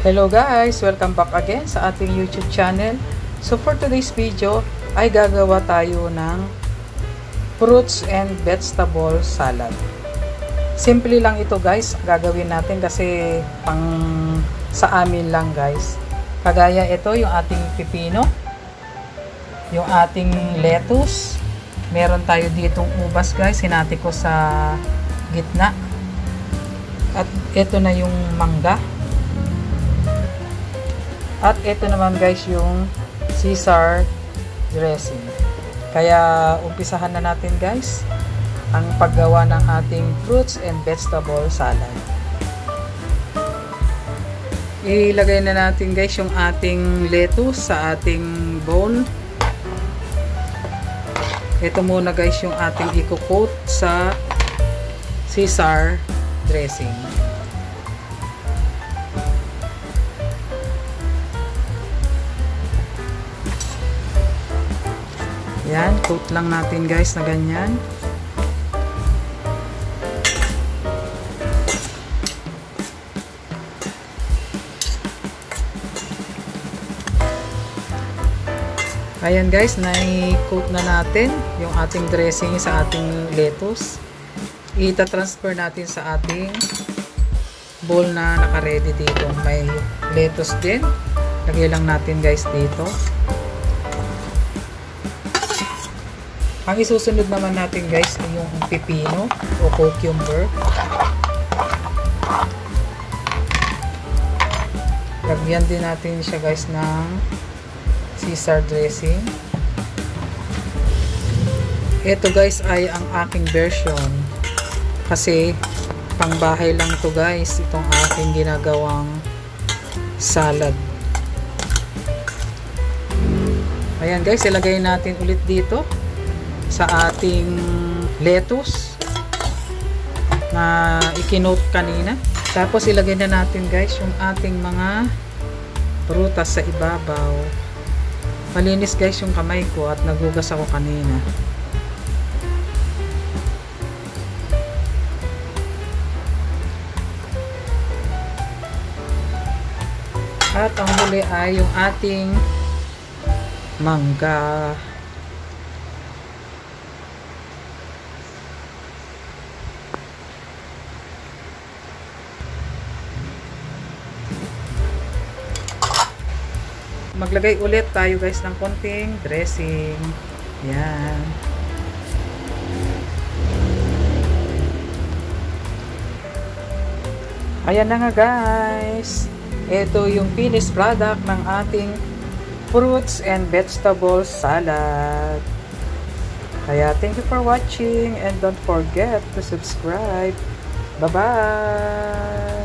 Hello guys! Welcome back again sa ating YouTube channel. So for today's video ay gagawa tayo ng fruits and vegetable salad. Simple lang ito guys, gagawin natin kasi pang sa amin lang guys. Kagaya ito yung ating pipino, yung ating lettuce, meron tayo ditong ubas guys, hinati ko sa gitna. At ito na yung mangga. At ito naman guys yung Caesar dressing. Kaya umpisahan na natin guys ang paggawa ng ating fruits and vegetable salad. Ilagay na natin guys yung ating lettuce sa ating bowl. Ito muna guys yung ating i-coat sa Caesar dressing. Yan, coat lang natin guys na ganyan. Ayan guys, na-coat na natin yung ating dressing sa ating lettuce. Ita-transfer natin sa ating bowl na naka-ready dito. May lettuce din. Lagay lang natin guys dito. Ang isusunod naman natin guys ay yung pipino o cucumber. Lagyan din natin siya guys ng Caesar dressing. Ito guys ay ang aking version. Kasi pang bahay lang to guys, itong aking ginagawang salad. Ayan guys, ilagay natin ulit dito sa ating lettuce na ikinote kanina. Tapos ilagay na natin guys yung ating mga prutas sa ibabaw. Malinis guys yung kamay ko at nagugas ako kanina. At ang huli ay yung ating mangga. Maglagay ulit tayo guys ng konting dressing. Yan. Ayan na nga guys. Ito yung finished product ng ating fruits and vegetable salad. Kaya thank you for watching and don't forget to subscribe. Bye-bye!